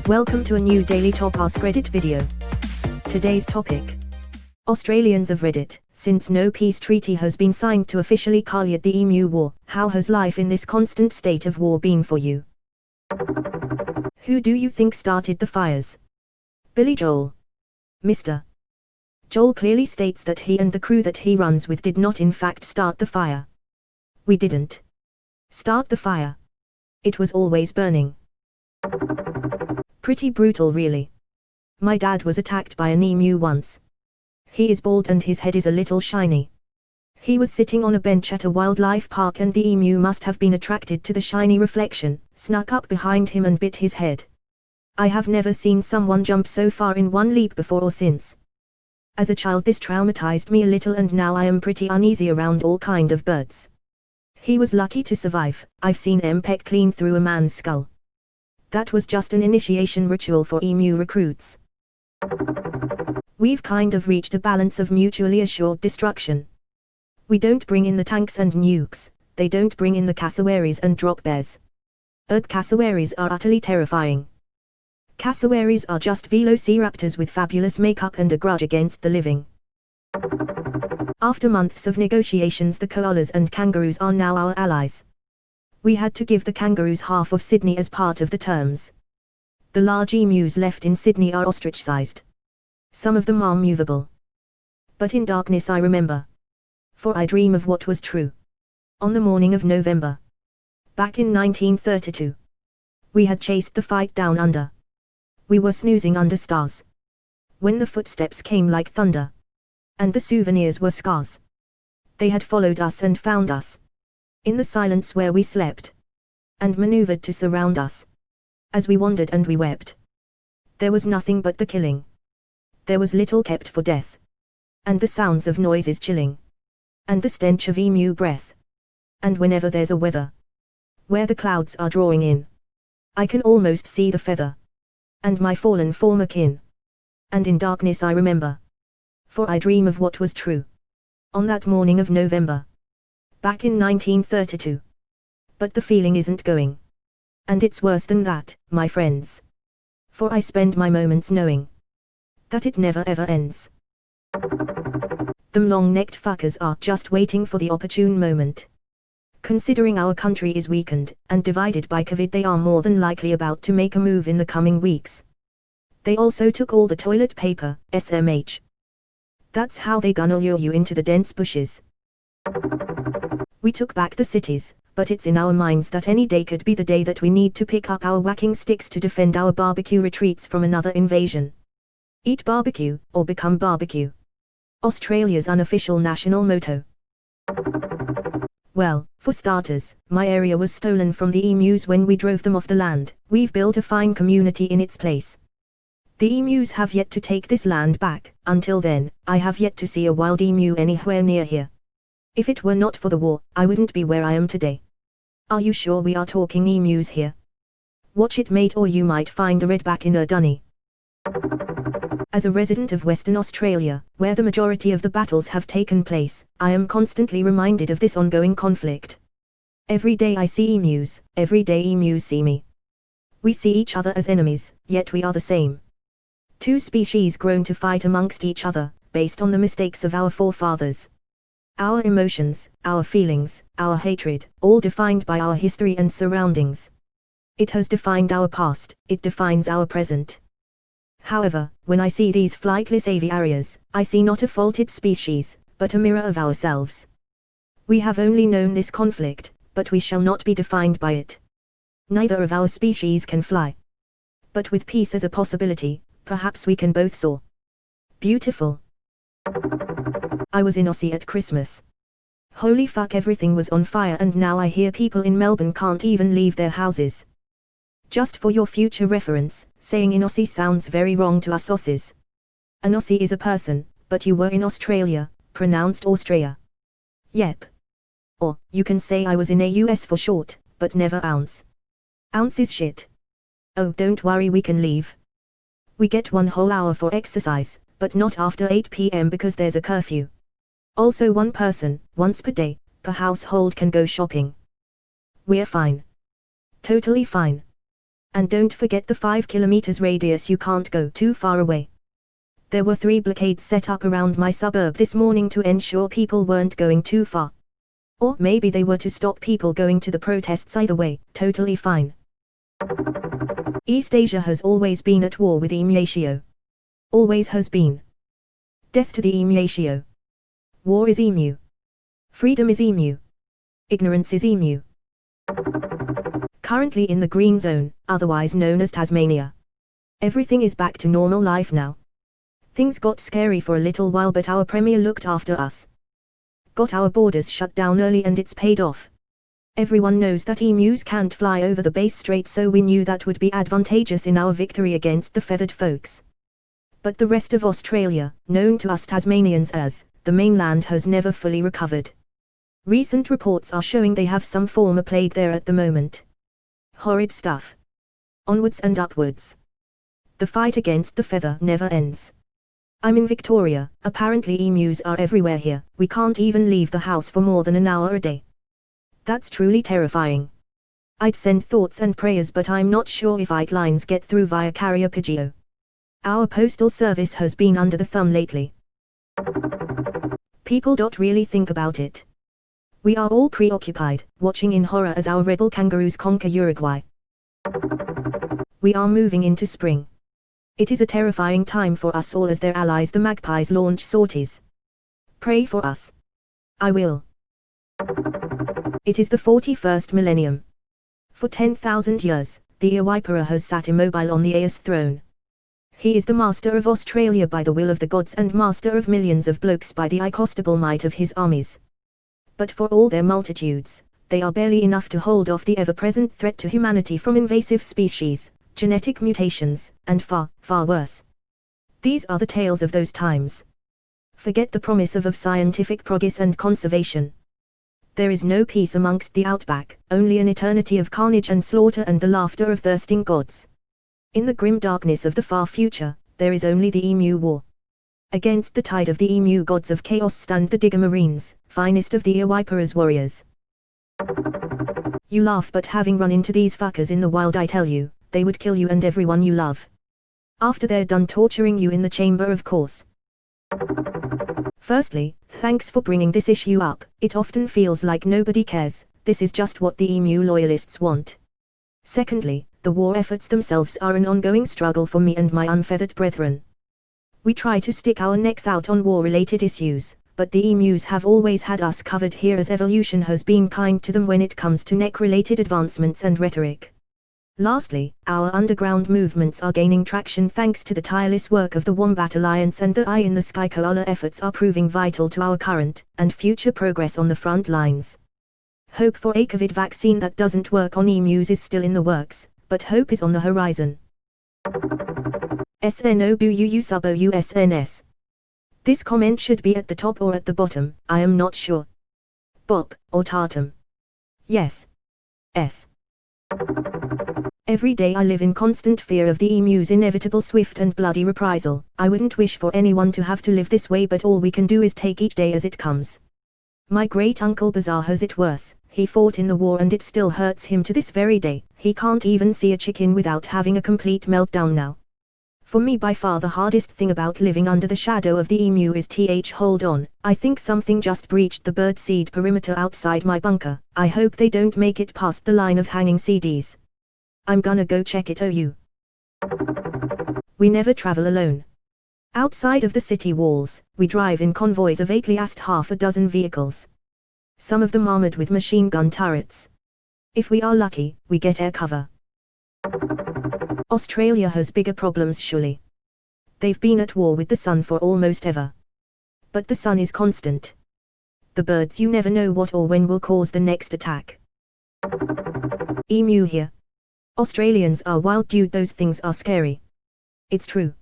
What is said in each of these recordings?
Welcome to a new daily top Askreddit video. Today's topic. Australians of Reddit, since no peace treaty has been signed to officially conlude the Emu War, how has life in this constant state of war been for you? Who do you think started the fires? Billy Joel. Mr. Joel clearly states that he and the crew that he runs with did not in fact start the fire. We didn't start the fire. It was always burning. Pretty brutal really. My dad was attacked by an emu once. He is bald and his head is a little shiny. He was sitting on a bench at a wildlife park and the emu must have been attracted to the shiny reflection, snuck up behind him and bit his head. I have never seen someone jump so far in one leap before or since. As a child this traumatized me a little and now I am pretty uneasy around all kind of birds. He was lucky to survive. I've seen him peck clean through a man's skull. That was just an initiation ritual for emu recruits. We've kind of reached a balance of mutually assured destruction. We don't bring in the tanks and nukes, they don't bring in the cassowaries and drop bears. Cassowaries are utterly terrifying. Cassowaries are just velociraptors with fabulous makeup and a grudge against the living. After months of negotiations, the koalas and kangaroos are now our allies. We had to give the kangaroos half of Sydney as part of the terms. The large emus left in Sydney are ostrich-sized. Some of them are movable. But in darkness I remember. For I dream of what was true. On the morning of November. Back in 1932. We had chased the fight down under. We were snoozing under stars. When the footsteps came like thunder. And the souvenirs were scars. They had followed us and found us. In the silence where we slept. And maneuvered to surround us. As we wandered and we wept. There was nothing but the killing. There was little kept for death. And the sounds of noises chilling. And the stench of emu breath. And whenever there's a weather. Where the clouds are drawing in. I can almost see the feather. And my fallen former kin. And in darkness I remember. For I dream of what was true. On that morning of November. Back in 1932. But the feeling isn't going. And it's worse than that, my friends. For I spend my moments knowing. That it never ever ends. Them long-necked fuckers are just waiting for the opportune moment. Considering our country is weakened, and divided by COVID, they are more than likely about to make a move in the coming weeks. They also took all the toilet paper, SMH. That's how they gonna lure you into the dense bushes. We took back the cities, but it's in our minds that any day could be the day that we need to pick up our whacking sticks to defend our barbecue retreats from another invasion. Eat barbecue, or become barbecue. Australia's unofficial national motto. Well, for starters, my area was stolen from the emus when we drove them off the land. We've built a fine community in its place. The emus have yet to take this land back. Until then, I have yet to see a wild emu anywhere near here. If it were not for the war, I wouldn't be where I am today. Are you sure we are talking emus here? Watch it mate, or you might find a redback in a dunny. As a resident of Western Australia, where the majority of the battles have taken place, I am constantly reminded of this ongoing conflict. Every day I see emus, every day emus see me. We see each other as enemies, yet we are the same. Two species grown to fight amongst each other, based on the mistakes of our forefathers. Our emotions, our feelings, our hatred, all defined by our history and surroundings. It has defined our past, it defines our present. However, when I see these flightless aviaries, I see not a faulted species, but a mirror of ourselves. We have only known this conflict, but we shall not be defined by it. Neither of our species can fly. But with peace as a possibility, perhaps we can both soar. Beautiful. I was in Aussie at Christmas. Holy fuck, everything was on fire and now I hear people in Melbourne can't even leave their houses. Just for your future reference, saying in Aussie sounds very wrong to us Aussies. An Aussie is a person, but you were in Australia, pronounced Austria. Yep. Or, you can say I was in AUS for short, but never ounce. Ounce is shit. Oh, don't worry, we can leave. We get 1 whole hour for exercise, but not after 8 p.m. because there's a curfew. Also, one person, once per day, per household can go shopping. We're fine. Totally fine. And don't forget the 5 kilometers radius, you can't go too far away. There were 3 blockades set up around my suburb this morning to ensure people weren't going too far. Or maybe they were to stop people going to the protests. Either way, totally fine. East Asia has always been at war with Emu. Always has been. Death to the Emu. War is Emu. Freedom is Emu. Ignorance is Emu. Currently in the green zone, otherwise known as Tasmania. Everything is back to normal life now. Things got scary for a little while, but our Premier looked after us. Got our borders shut down early and it's paid off. Everyone knows that emus can't fly over the Bass Strait, so we knew that would be advantageous in our victory against the feathered folks. But the rest of Australia, known to us Tasmanians as the mainland, has never fully recovered. Recent reports are showing they have some form of plague there at the moment. Horrid stuff. Onwards and upwards. The fight against the feather never ends. I'm in Victoria. Apparently emus are everywhere here. We can't even leave the house for more than an hour a day. That's truly terrifying. I'd send thoughts and prayers, but I'm not sure if lines get through via carrier pigeon. Our postal service has been under the thumb lately. People don't really think about it. We are all preoccupied, watching in horror as our rebel kangaroos conquer Uruguay. We are moving into spring. It is a terrifying time for us all as their allies the magpies launch sorties. Pray for us. I will. It is the 41st millennium. For 10,000 years, the Ewaipara has sat immobile on the A's throne. He is the master of Australia by the will of the gods and master of millions of blokes by the incostable might of his armies. But for all their multitudes, they are barely enough to hold off the ever-present threat to humanity from invasive species, genetic mutations, and far, far worse. These are the tales of those times. Forget the promise of scientific progress and conservation. There is no peace amongst the outback, only an eternity of carnage and slaughter and the laughter of thirsting gods. In the grim darkness of the far future, there is only the Emu War. Against the tide of the emu gods of chaos stand the Digger Marines, finest of the Ewaipara's warriors. You laugh, but having run into these fuckers in the wild, I tell you, they would kill you and everyone you love. After they're done torturing you in the chamber, of course. Firstly, thanks for bringing this issue up. It often feels like nobody cares. This is just what the emu loyalists want. Secondly, the war efforts themselves are an ongoing struggle for me and my unfeathered brethren. We try to stick our necks out on war-related issues, but the emus have always had us covered here as evolution has been kind to them when it comes to neck-related advancements and rhetoric. Lastly, our underground movements are gaining traction thanks to the tireless work of the Wombat Alliance, and the Eye in the Sky koala efforts are proving vital to our current and future progress on the front lines. Hope for a COVID vaccine that doesn't work on emus is still in the works, but hope is on the horizon. SNOBUU sub OUSNS. This comment should be at the top or at the bottom, I am not sure. Bop, or Tartum. Yes. S. Every day I live in constant fear of the emu's inevitable swift and bloody reprisal. I wouldn't wish for anyone to have to live this way, but all we can do is take each day as it comes. My great-uncle Bazaar has it worse. He fought in the war and it still hurts him to this very day. He can't even see a chicken without having a complete meltdown now. For me, by far the hardest thing about living under the shadow of the emu is hold on, I think something just breached the birdseed perimeter outside my bunker. I hope they don't make it past the line of hanging CDs. I'm gonna go check it. We never travel alone. Outside of the city walls, we drive in convoys of at least half a dozen vehicles. Some of them armored with machine gun turrets. If we are lucky, we get air cover. Australia has bigger problems surely. They've been at war with the sun for almost ever. But the sun is constant. The birds, you never know what or when will cause the next attack. Emu here. Australians are wild, dude, those things are scary. It's true.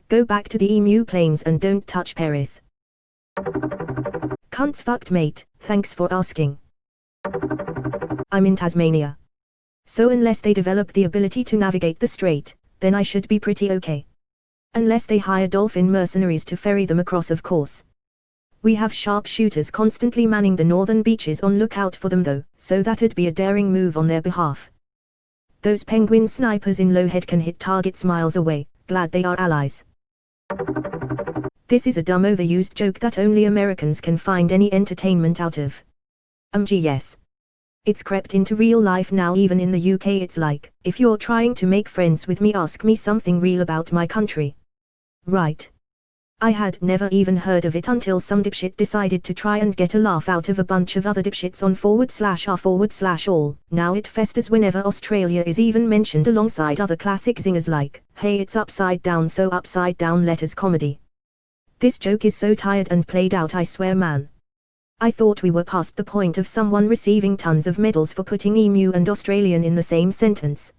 Go back to the emu plains and don't touch Perth. Cunts fucked mate, thanks for asking. I'm in Tasmania. So unless they develop the ability to navigate the strait, then I should be pretty okay. Unless they hire dolphin mercenaries to ferry them across, of course. We have sharpshooters constantly manning the northern beaches on lookout for them though, so that'd be a daring move on their behalf. Those penguin snipers in Lowhead can hit targets miles away, glad they are allies. This is a dumb overused joke that only Americans can find any entertainment out of. Yes. It's crept into real life now. Even in the UK it's like, if you're trying to make friends with me, ask me something real about my country. Right. I had never even heard of it until some dipshit decided to try and get a laugh out of a bunch of other dipshits on /r/all. Now it festers whenever Australia is even mentioned alongside other classic zingers like, hey it's upside down, so upside down letters comedy. This joke is so tired and played out, I swear man. I thought we were past the point of someone receiving tons of medals for putting emu and Australian in the same sentence.